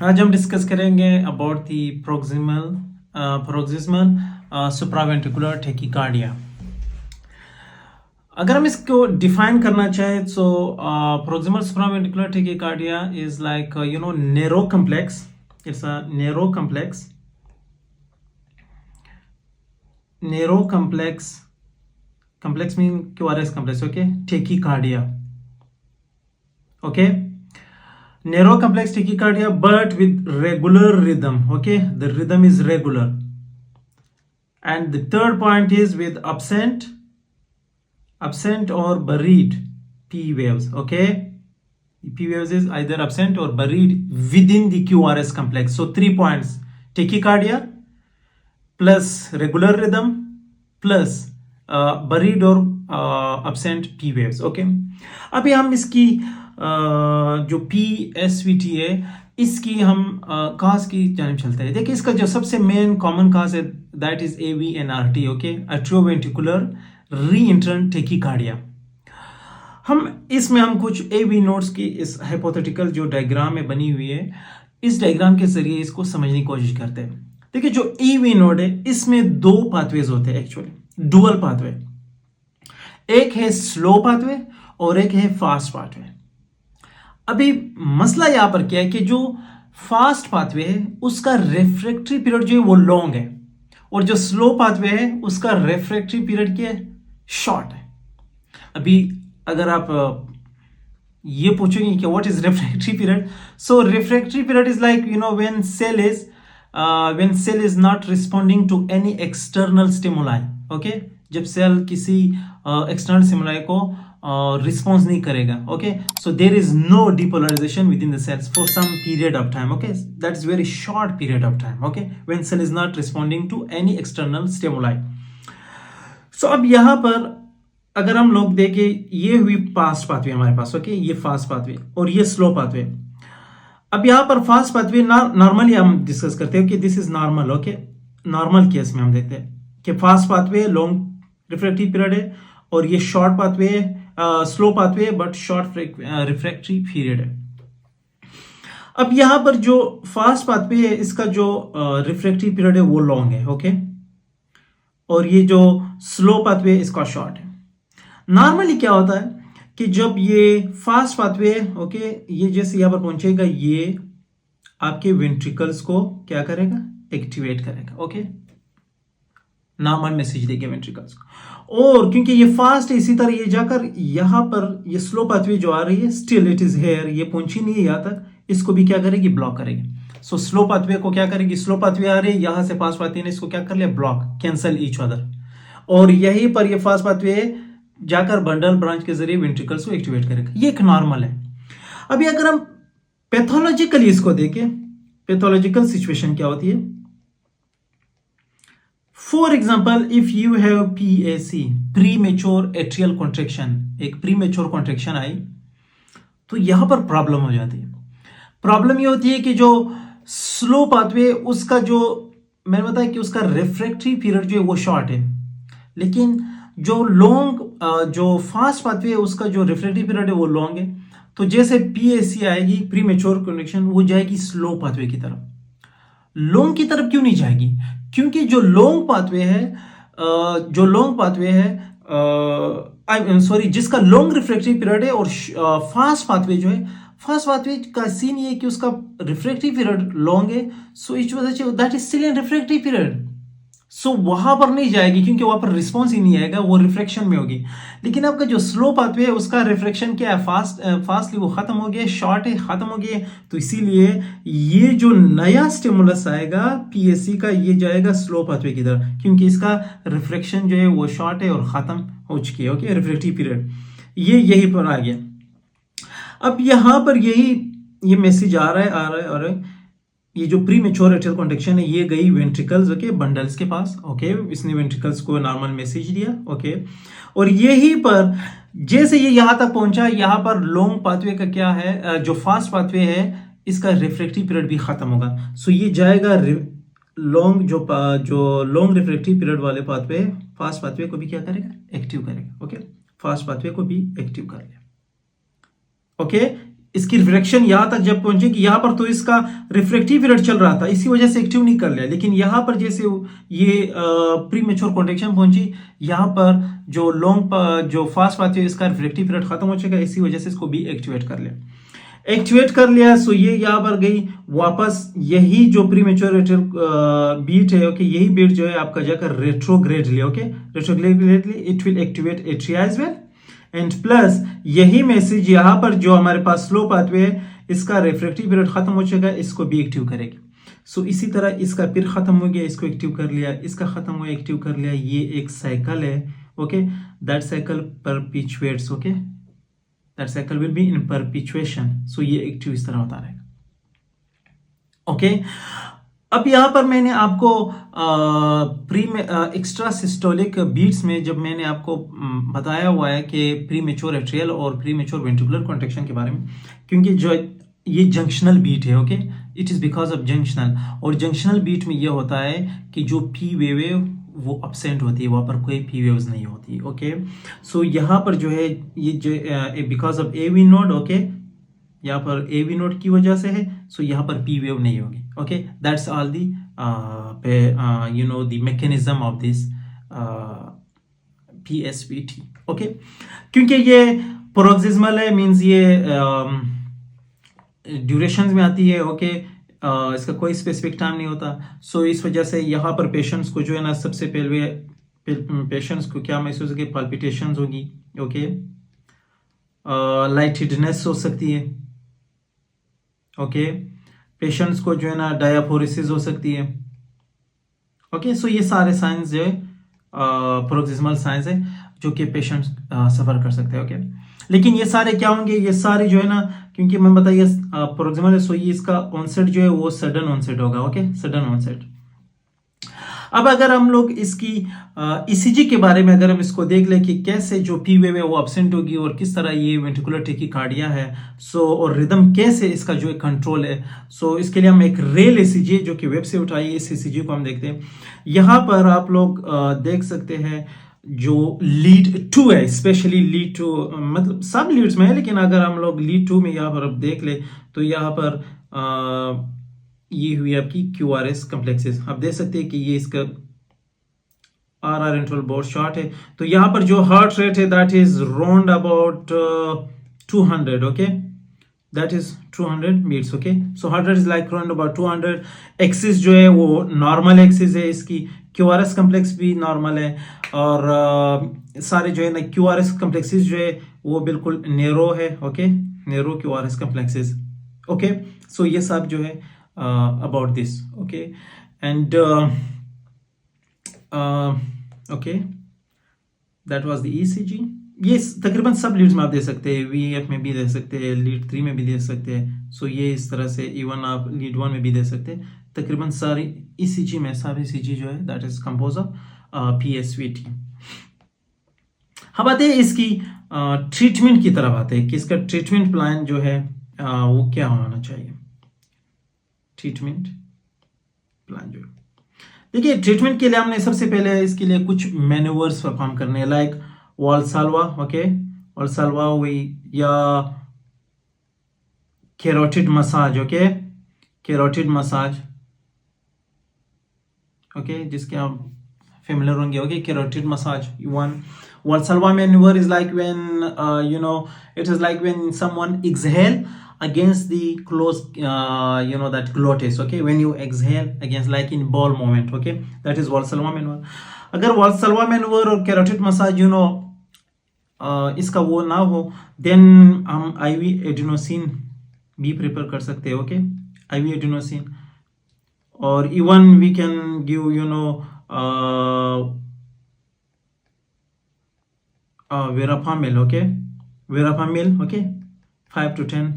आज हम डिस्कस करेंगे about the proximal supraventricular tachycardia. अगर हम इसको डिफाइन करना चाहें तो proximal supraventricular tachycardia is like narrow complex. It's a narrow complex mean QRS complex, okay? Tachycardia, okay? Narrow complex tachycardia but with regular rhythm, okay? The rhythm is regular. And the third point is with absent or buried P waves, okay? P waves is either absent or buried within the QRS complex. So 3 points: tachycardia plus regular rhythm plus buried or absent P waves, okay? अभी हम इसकी जो PSVT है इसकी हम काज की जानिब चलते हैं। देखिए इसका जो सबसे मेन कॉमन काज है that is AVNRT, okay? Atrioventricular re-entrant tachycardia. हम कुछ AV नोड्स की इस हाइपोथेटिकल जो डायग्राम में बनी हुई है इस डायग्राम के जरिए इसको समझने की कोशिश करते हैं। देखिए जो AV नोड है इसमें दो पाथवेज होते हैं, एक्चुअली डुअल पाथवे। एक है स्लो पाथवे और एक है फास्ट पाथवे। अभी मसला यहां पर क्या है कि जो फास्ट पाथवे है उसका रिफ्रैक्टरी पीरियड जो है वो लॉन्ग है और जो स्लो पाथवे है उसका रिफ्रैक्टरी पीरियड क्या है, शॉर्ट है। अभी अगर आप ये पूछेंगे कि what is refractory period, so refractory period is like when cell is not responding to any external stimuli, okay? जब सेल किसी एक्सटर्नल स्टिमुलाई को रिस्पॉन्स नहीं करेगा, okay? So there is no depolarisation within the cells for some period of time, okay? That is very short period of time, okay? When cell is not responding to any external stimuli. So अब यहां पर अगर हम लोग देखें, ये हुई fast pathway हमारे पास, ओके? ये फास्ट पाथवे और ये स्लो पाथवे। अब यहां पर फास्ट पाथवे नॉर्मली हम डिस्कस करते हैं कि this is normal, okay? Normal case में हम देखते हैं कि fast pathway long refractory period है और ये short pathway slow pathway but short refractory period है। अब यहां पर जो फास्ट पाथवे है इसका जो रिफ्रैक्टरी पीरियड है वो लॉन्ग है, ओके? और ये जो स्लो पाथवे इसका शॉर्ट है। नॉर्मली क्या होता है कि जब ये फास्ट पाथवे, ओके, ये जैसे यहां पर पहुंचेगा ये आपके वेंट्रिकल्स को क्या करेगा, एक्टिवेट करेगा, ओके? नॉर्मल मैसेज देगा वेंट्रिकल्स को। और क्योंकि ये फास्ट है इसी तरह ये जाकर यहां पर ये स्लो पाथवे जो आ रही है स्टिल इट इज हेयर, ये पहुंची नहीं है यहां तक, इसको भी क्या करेगी, ब्लॉक करेगी। सो स्लो पाथवे को क्या करेगी, स्लो पाथवे आ रही है यहां से फास्ट पाथवे ने इसको क्या कर लिया, ब्लॉक, कैंसल ईच अदर। और यहीं पर ये फास्ट पाथवे जाकर बंडल ब्रांच के जरिए वेंट्रिकल्स को एक्टिवेट करेगा। ये एक नॉर्मल है। अभी अगर हम पैथोलॉजिकली इसको देखें, पैथोलॉजिकल सिचुएशन क्या होती है, for example if you have PAC, premature atrial contraction, एक प्रीमेच्योर कॉन्ट्रैक्शन आई तो यहां पर प्रॉब्लम हो जाती है। प्रॉब्लम ये होती है कि जो स्लो पाथवे उसका जो मैंने बताया कि उसका रिफ्रैक्टरी पीरियड जो है वो शॉर्ट है, लेकिन जो फास्ट पाथवे है उसका जो रिफ्रैक्टरी पीरियड है वो लॉन्ग है। तो जैसे PAC आएगी प्रीमेच्योर कॉन्ट्रैक्शन, वो जाएगी स्लो पाथवे की तरफ। लॉन्ग की तरफ क्यों नहीं जाएगी, क्योंकि जो लॉन्ग पाथवे है जिसका लॉन्ग रिफ्रैक्टरी पीरियड है और फास्ट पाथवे जो है, फास्ट पाथवे का सीन ये है कि उसका रिफ्रैक्टरी पीरियड लॉन्ग है, so it was that is still in refractory period, so वहां पर नहीं जाएगी क्योंकि वहां पर रिस्पॉन्स ही नहीं आएगा, वो रिफ्रैक्शन में होगी। लेकिन आपका जो स्लो पाथवे है उसका रिफ्रैक्शन क्या है, फास्टली वो खत्म हो गया, शॉर्ट है, खत्म हो गया। तो इसीलिए ये जो नया स्टिमुलस आएगा PAC का, ये जाएगा स्लो पाथवे की तरफ, क्योंकि इसका रिफ्रैक्शन जो है वो शॉर्ट है और खत्म हो चुकी है, ओके? रिफ्रैक्टरी पीरियड ये यही पर आ गया। अब यहां पर ये मैसेज आ रहा है ये जो प्रीमेच्योर एट्रियल कॉन्ट्रैक्शन है ये गई वेंट्रिकल्स, ओके, बंडल्स के पास, ओके? इसने वेंट्रिकल्स को नॉर्मल मैसेज दिया, ओके? और यहीं पर जैसे ये यहां तक पहुंचा, यहां पर लॉन्ग पाथवे का क्या है, जो फास्ट पाथवे है इसका रिफ्रैक्टरी पीरियड भी खत्म होगा। सो ये जाएगा लॉन्ग जो लॉन्ग रिफ्रैक्टरी पीरियड वाले पाथवे, फास्ट पाथवे को भी क्या करेगा, एक्टिव करेगा, ओके? फास्ट पाथवे को भी एक्टिव कर लिया, ओके? इसकी रिफ्रैक्शन यहाँ तक जब पहुंचेगी, यहाँ पर तो इसका रिफ्रैक्टिव पीरियड चल रहा था, इसी वजह से एक्टिव नहीं कर लिया, लेकिन यहाँ पर जैसे ये प्री मेच्योर कॉन्ट्रेक्शन पहुंची, यहाँ पर जो जो फास्ट पाथवे इसका रिफ्रैक्टिव पीरियड खत्म हो चुका, इसी वजह से इसको भी एक्टिवेट कर लिया। एक्टिवेट कर लिया, सो ये यहाँ पर गई वापस, यही जो प्री मेच्योर बीट है, ओके, यही बीट जो है आपका जाकर retrogradely, okay, retrogradely it will activate atria as well, and plus यही मैसेज यहाँ पर जो हमारे पास स्लो पाथवे है, इसका रिफ्रैक्टिव पीरियड खत्म हो चुका है, इसको भी एक्टिव करेगी। सो इसी तरह इसका फिर खत्म हो गया, इसको एक्टिव कर लिया, इसका खत्म हुआ, एक्टिव कर लिया, ये एक साइकिल है, okay, that cycle perpetuates, okay, that cycle will be in perpetuation, so ये एक्टिव इस तरह होता रहेगा, ओके। अब यहाँ पर मैंने आपको प्री एक्स्ट्रा सिस्टोलिक बीट्स में जब मैंने आपको बताया हुआ है कि प्री मेच्योर एट्रियल और प्री मेच्योर वेंट्रिकुलर कॉन्ट्रैक्शन के बारे में, क्योंकि जो ये जंक्शनल बीट है, okay, it is because of junctional, और जंक्शनल बीट में ये होता है कि जो पी वेव है वो अपसेंट होती है, वहां पर कोई पी वेव्स नहीं होती, ओके। सो यहाँ पर जो है ये जो because of A V node, okay, यहाँ पर ए वी नोड की वजह से है, सो यहाँ पर पी वेव नहीं होगी, okay, that's all the you know the mechanism of this PSVT, okay. क्योंकि ये प्रोक्सिमल है, मींस ये ड्यूरेशन में आती है, ओके, इसका कोई स्पेसिफिक टाइम नहीं होता, सो इस वजह से यहाँ पर पेशेंट्स को जो है ना, सबसे पहले पेशेंट्स को क्या महसूस होगी, पाल्पिटेशंस होगी, ओके, लाइट हेडनेस हो सकती है, ओके, पेशेंट्स को जो है ना डायाफोरेसिस हो सकती है, ओके। सो ये सारे साइंस जो है प्रोक्सिमल साइंस है जो कि पेशेंट्स सफर कर सकते हैं, ओके। लेकिन ये सारे क्या होंगे, ये सारे जो है ना, क्योंकि मैं बताइए प्रोक्सिमल है, सो ये इसका ऑनसेट जो है वो सडन ऑनसेट होगा, ओके, सडन ऑनसेट। अब अगर हम लोग इसकी ईसीजी के बारे में अगर हम इसको देख लें कि कैसे जो पी वेव है वो एब्सेंट होगी और किस तरह ये वेंट्रिकुलर टैकीकार्डिया है, सो और रिदम कैसे इसका जो है कंट्रोल है, सो इसके लिए हम एक रेल ईसीजी जो कि वेब से उठाई है, इस ईसीजी को हम देखते हैं। यहाँ पर आप लोग देख सकते हैं जो लीड 2 है, स्पेशली लीड 2, मतलब सब लीड्स में है, लेकिन अगर हम लोग लीड 2 में यहाँ पर अब देख ले तो यहाँ पर ये हुई आपकी QRS कॉम्प्लेक्सेस, आप देख सकते हैं कि ये इसका RR इंटरवल बहुत शॉर्ट है, तो यहाँ पर जो हार्ट रेट है that is round about 200, okay, that is 200 beats, okay. So heart rate is like round about 200, axis जो है वो नॉर्मल एक्सिस है, इसकी QRS कॉम्प्लेक्स भी नॉर्मल है, और सारे जो है ना QRS कॉम्प्लेक्सेस जो है वो बिल्कुल नेरो है, okay, narrow QRS complexes, okay. So ये सब जो है about this, okay, and okay, that was the ECG। ये तकरीबन सब लीड्स में आप दे सकते हैं, VF में भी दे सकते हैं, लीड 3 में भी दे सकते हैं, सो ये इस तरह से इवन आप लीड 1 में भी दे सकते हैं। तकरीबन सारी ECG में सारी ECG जो है that is compose of PSVT। हम आते हैं इसकी ट्रीटमेंट की तरफ आते हैं कि इसका ट्रीटमेंट प्लान जो है वो क्या होना चाहिए। ट्रीटमेंट प्लान जो देखिए, ट्रीटमेंट के लिए हमने सबसे पहले इसके लिए कुछ मैन्यूवर्स परफॉर्म करने हैं, लाइक वाल्साल्वा, ओके, वाल्साल्वा हुई, या carotid massage, okay, carotid massage, okay, जिसके आप फेमिलियर होंगे, okay, carotid massage one. Valsalva maneuver is like when you know, it is like when someone exhale against the close you know, that glottis, okay, when you exhale against, like in ball movement, okay, that is Valsalva maneuver। अगर Valsalva maneuver और carotid massage you know इसका वो ना हो, then हम IV adenosine भी prepare कर सकते हैं, ओके, IV adenosine, और even we can give you know Verapamil, okay, Verapamil, okay, 5 to 10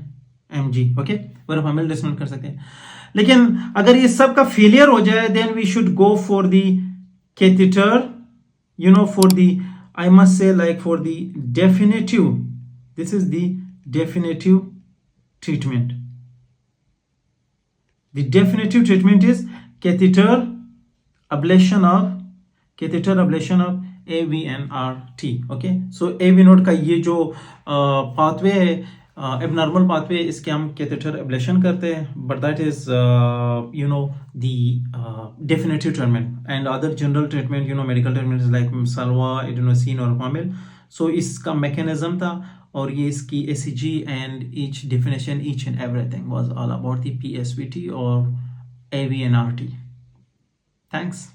mg, okay, Verapamil डिस्मेंट कर सकते हैं। लेकिन अगर ये सब का फेलियर हो जाए, then we should go for the catheter, you know, for the, I must say, like for the definitive, this is the definitive treatment. The definitive treatment is catheter ablation of AVNRT, okay. So AV node का ये जो pathway है abnormal pathway इसके हम catheter ablation करते हैं, but that is you know the definitive treatment and other general treatment, you know medical treatment like सल्वा, adenosine और पामिल. सो इसका मैकेनिज्म था और ये इसकी ACG and each definition, each and everything was all about the PSVT और AVNRT. Thanks.